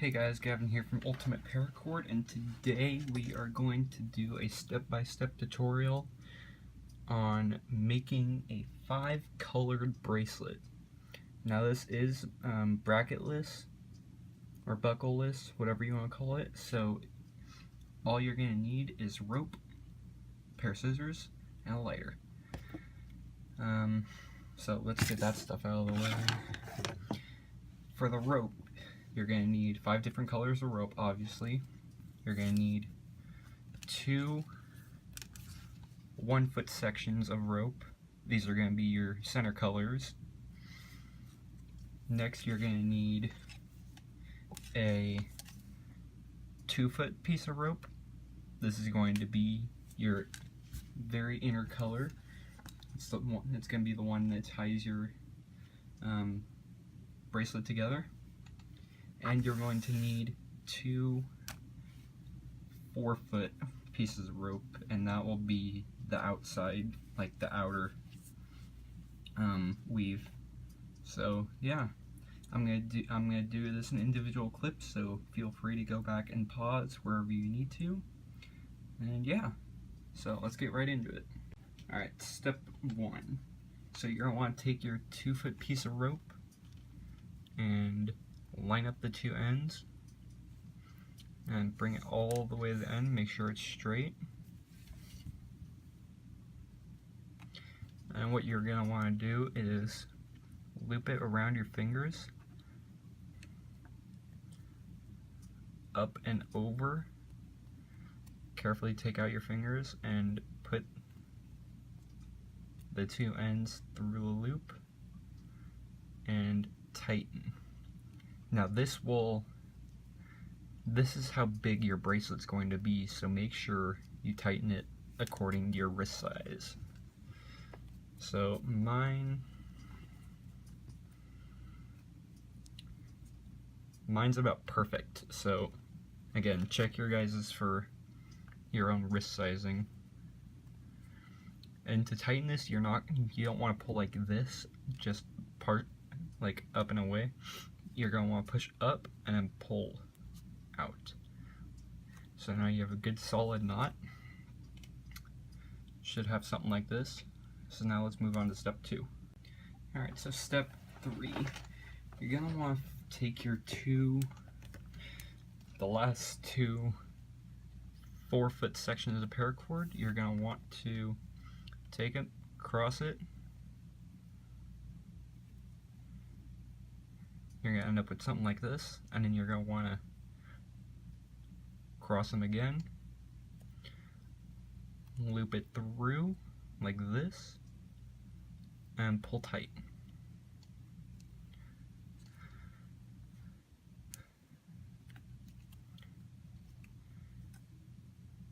Hey guys, Gavin here from Ultimate Paracord, and today we are going to do a step-by-step tutorial on making a 5-colored bracelet. Now this is bracketless or buckleless, whatever you want to call it, so all you're going to need is rope, a pair of scissors, and a lighter. So let's get that stuff out of the way. For the rope, you're going to need 5 different colors of rope, obviously. You're going to need 2 1-foot sections of rope. These are going to be your center colors. Next, you're going to need a 2-foot piece of rope. This is going to be your very inner color. It's going to be the one that ties your bracelet together. And you're going to need 2 4-foot pieces of rope, and that will be the outside, like the outer weave. So yeah, I'm gonna do this in individual clips, so feel free to go back and pause wherever you need to. And yeah, so let's get right into it. Alright, step 1. So you're gonna want to take your 2-foot piece of rope and line up the 2 ends and bring it all the way to the end. Make sure it's straight. And what you're going to want to do is loop it around your fingers, up and over. Carefully take out your fingers and put the 2 ends through the loop and tighten. Now this is how big your bracelet's going to be, so make sure you tighten it according to your wrist size. So mine's about perfect, so again, check your guys's for your own wrist sizing. And to tighten this, you don't want to pull like this, just part like up and away. You're going to want to push up and then pull out. So now you have a good solid knot. Should have something like this. So now let's move on to step 2. Alright, so step 3. You're going to want to take your the last 2 4-foot sections of paracord. You're going to want to take it, cross it. You're going to end up with something like this, and then you're going to want to cross them again, loop it through like this, and pull tight.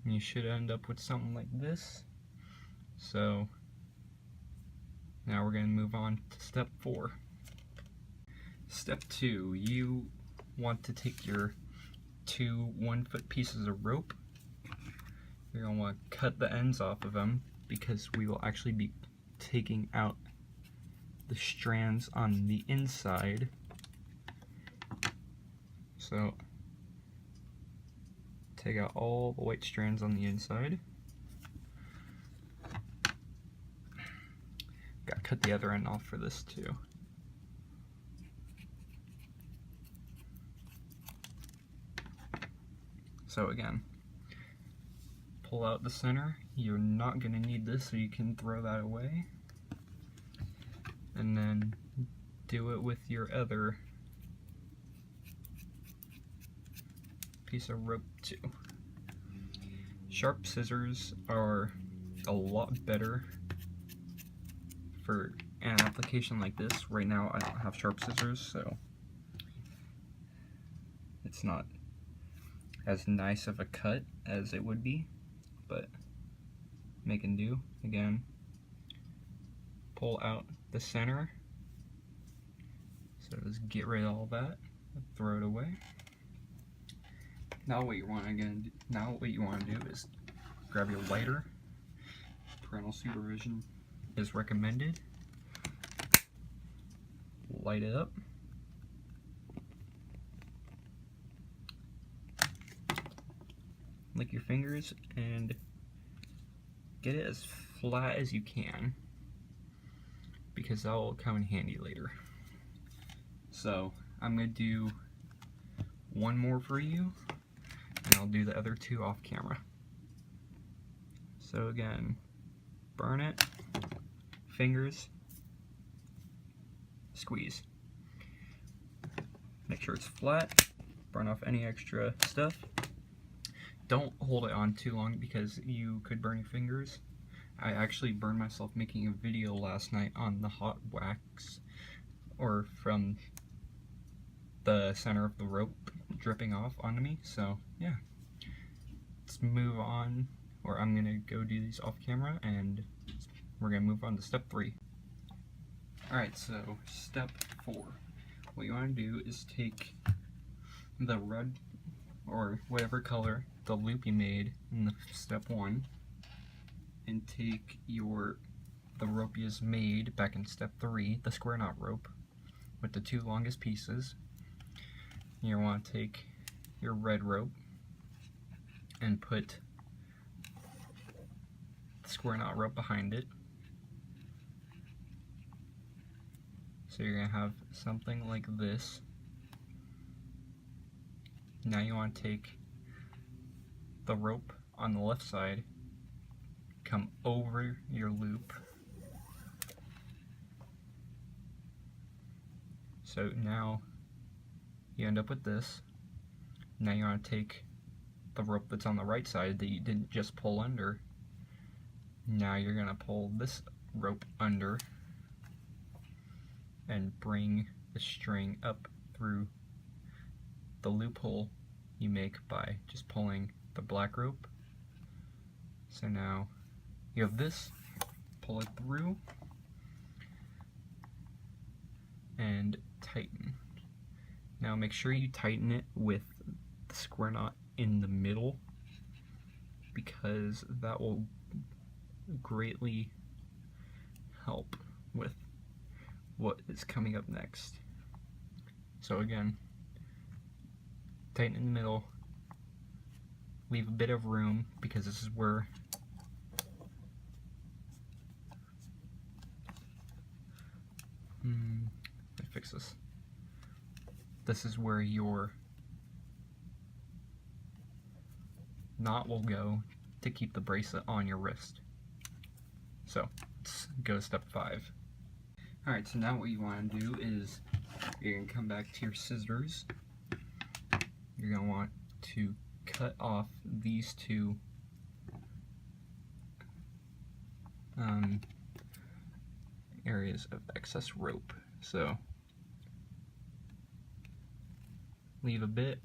And you should end up with something like this. So now we're going to move on to step 4. Step 2, you want to take your 2 1-foot pieces of rope. You're going to want to cut the ends off of them because we will actually be taking out the strands on the inside. So take out all the white strands on the inside. Gotta cut the other end off for this too. So again, pull out the center. You're not going to need this, so you can throw that away. And then do it with your other piece of rope too. Sharp scissors are a lot better for an application like this. Right now I don't have sharp scissors, so it's not as nice of a cut as it would be, but make and do. Again, pull out the center, so just get rid of all that, throw it away. Now what you want to do is grab your lighter. Parental supervision is recommended. Light it up. like your fingers, and get it as flat as you can, because that will come in handy later. So I'm going to do one more for you, and I'll do the other two off camera. So again, burn it, fingers, squeeze. Make sure it's flat, burn off any extra stuff. Don't hold it on too long because you could burn your fingers. I actually burned myself making a video last night on the hot wax, or from the center of the rope dripping off onto me. So yeah, let's move on, or I'm gonna go do these off camera, and we're gonna move on to step 3. Alright, so step 4. What you want to do is take the red, or whatever color, the loop you made in the step 1, and take the rope you just made back in step 3, the square knot rope, with the 2 longest pieces. You want to take your red rope and put the square knot rope behind it. So you're going to have something like this. Now you want to take the rope on the left side, come over your loop. So now you end up with this. Now you want to take the rope that's on the right side that you didn't just pull under. Now you're going to pull this rope under and bring the string up through the loophole you make by just pulling the black rope. So now you have this, pull it through, and tighten. Now make sure you tighten it with the square knot in the middle, because that will greatly help with what is coming up next. So again, tighten in the middle, leave a bit of room, because this is where let me fix this. This is where your knot will go to keep the bracelet on your wrist. So let's go to step 5. Alright, so now what you want to do is you're going to come back to your scissors. You're going to want to cut off these 2 areas of excess rope. So leave a bit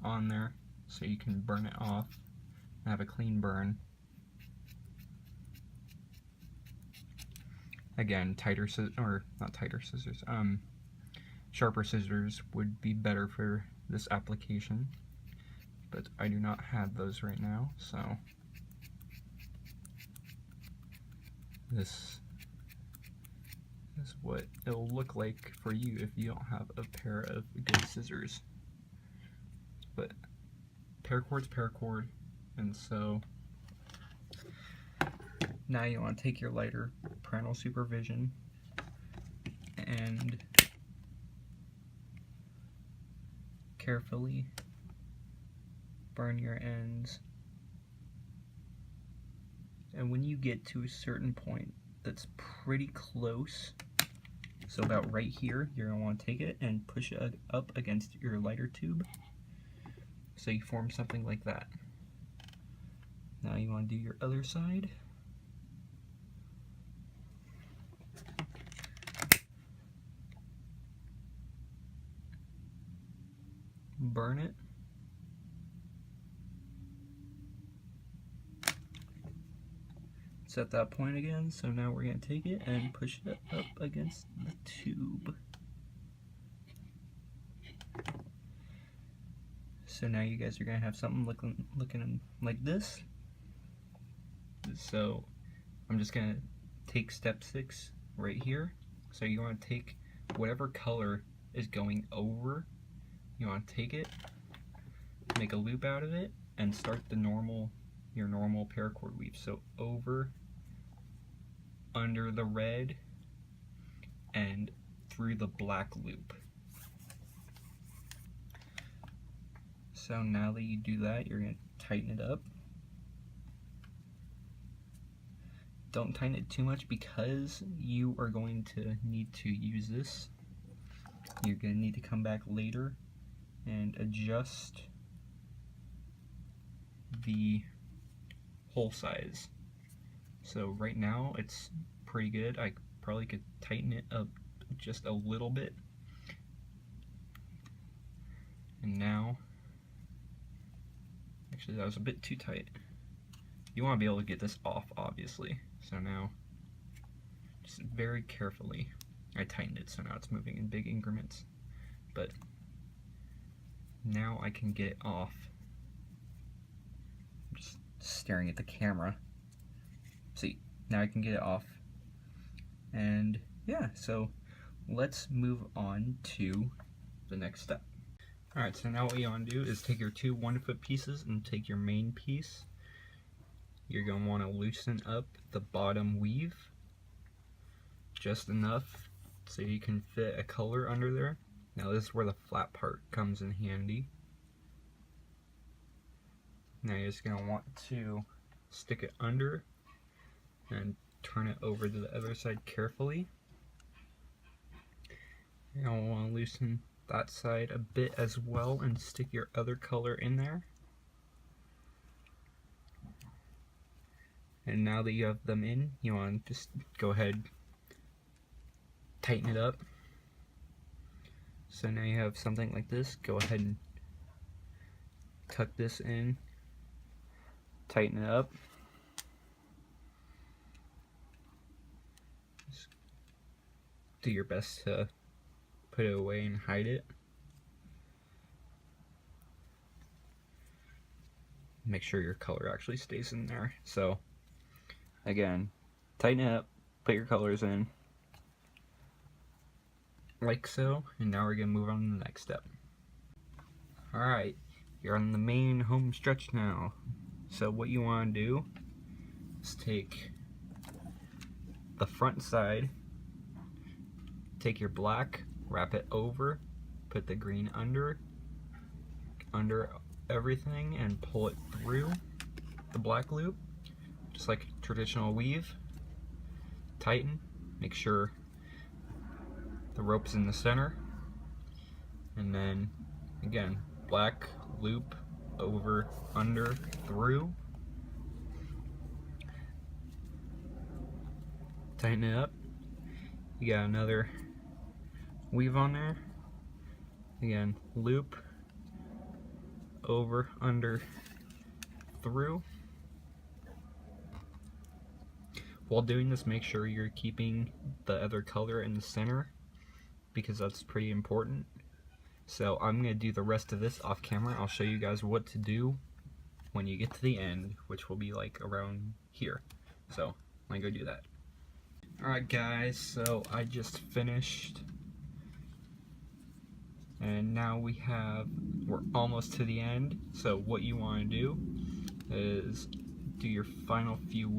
on there so you can burn it off and have a clean burn. Again, tighter scissors, or not tighter scissors, sharper scissors would be better for this application, but I do not have those right now, so this is what it'll look like for you if you don't have a pair of good scissors. But Paracord's Paracord, and so now you want to take your lighter, parental supervision, and carefully burn your ends. And when you get to a certain point that's pretty close, so about right here, you're going to want to take it and push it up against your lighter tube, so you form something like that. Now you want to do your other side. Burn it. It's at that point again, so now we're going to take it and push it up against the tube. So now you guys are going to have something looking like this. So I'm just going to take step 6 right here. So you want to take whatever color is going over, you want to take it, make a loop out of it, and start your normal paracord weave. So over, under the red, and through the black loop. So now that you do that, you're going to tighten it up. Don't tighten it too much because you are going to need to use this. You're going to need to come back later and adjust the hole size. So right now it's pretty good. I probably could tighten it up just a little bit. And now, actually that was a bit too tight. You want to be able to get this off, obviously. So now, just very carefully, I tightened it so now it's moving in big increments. But now I can get it off. I'm just staring at the camera. See, now I can get it off. And yeah, so let's move on to the next step. Alright, so now what you want to do is take your two 1-foot pieces and take your main piece. You're going to want to loosen up the bottom weave just enough so you can fit a color under there. Now this is where the flat part comes in handy. Now you're just going to want to stick it under and turn it over to the other side carefully. You're going to want to loosen that side a bit as well and stick your other color in there. And now that you have them in, you want to just go ahead, tighten it up. So now you have something like this. Go ahead and tuck this in, tighten it up. Just do your best to put it away and hide it. Make sure your color actually stays in there. So again, tighten it up, put your colors in, like so, and now we're going to move on to the next step. Alright, you're on the main home stretch now. So what you want to do is take the front side, take your black, wrap it over, put the green under everything, and pull it through the black loop. Just like traditional weave. Tighten, make sure the rope's in the center, and then again, black loop over, under, through. Tighten it up. You got another weave on there. Again, loop, over, under, through. While doing this, make sure you're keeping the other color in the center because that's pretty important. So I'm going to do the rest of this off camera. I'll show you guys what to do when you get to the end, which will be like around here. So let me go do that. Alright guys, so I just finished, and now we're almost to the end. So what you want to do is do your final few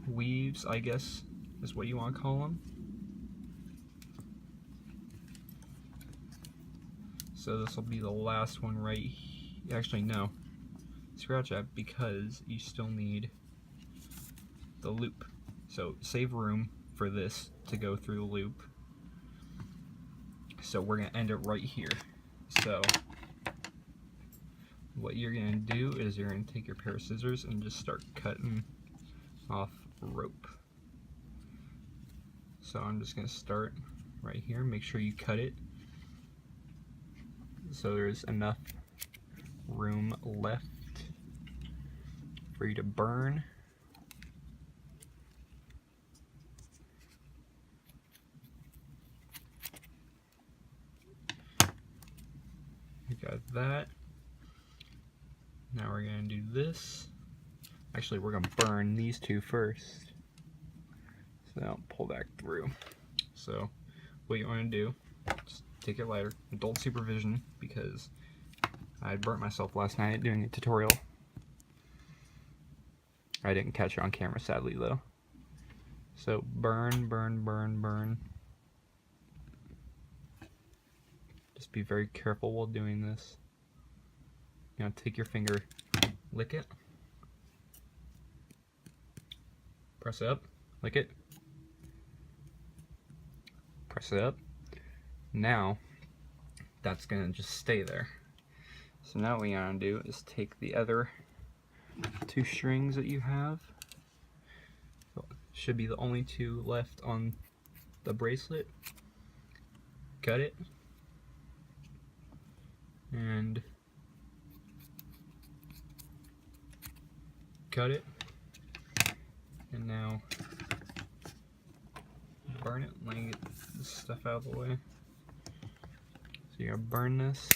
weaves, I guess is what you want to call them. So this will be the last one right here. Actually no, scratch that because you still need the loop. So save room for this to go through the loop. So we're going to end it right here. So what you're going to do is you're going to take your pair of scissors and just start cutting off rope. So I'm just going to start right here. Make sure you cut it so there's enough room left for you to burn. You got that. Now we're going to do this. Actually, we're going to burn these two first. So now pull back through. So what you want to do, just take it lighter, adult supervision, because I burnt myself last night doing a tutorial. I didn't catch it on camera, sadly, though. So burn, burn, burn, burn. Just be very careful while doing this. You know, take your finger, lick it, press it up, lick it, press it up. Now, that's gonna just stay there. So now what you gotta do is take the other 2 strings that you have. Should be the only 2 left on the bracelet. Cut it. And cut it. And now burn it. Let me get this stuff out of the way. So you're gonna burn this.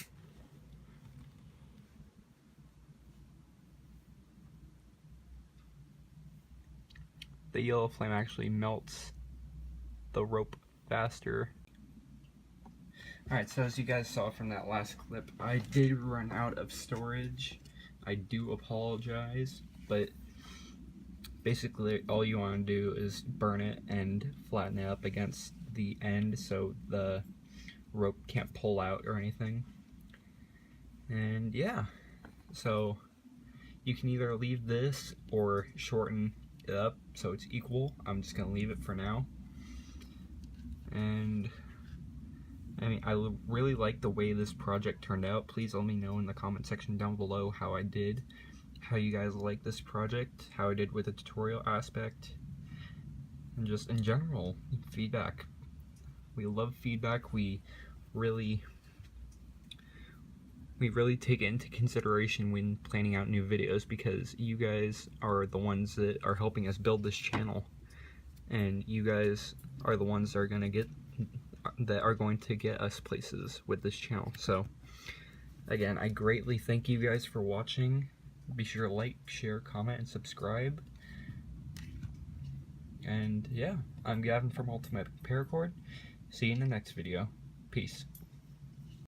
The yellow flame actually melts the rope faster. Alright, so as you guys saw from that last clip, I did run out of storage. I do apologize, but basically all you want to do is burn it and flatten it up against the end so the rope can't pull out or anything. And yeah, so you can either leave this or shorten it up so it's equal. I'm just gonna leave it for now. And I mean, I really like the way this project turned out. Please let me know in the comment section down below how I did, how you guys like this project, how I did with the tutorial aspect, and just in general feedback. We love feedback. We really take it into consideration when planning out new videos, because you guys are the ones that are helping us build this channel, and you guys are the ones that are going to get us places with this channel. So again, I greatly thank you guys for watching. Be sure to like, share, comment, and subscribe. And yeah, I'm Gavin from Ultimate Paracord. See you in the next video. Peace.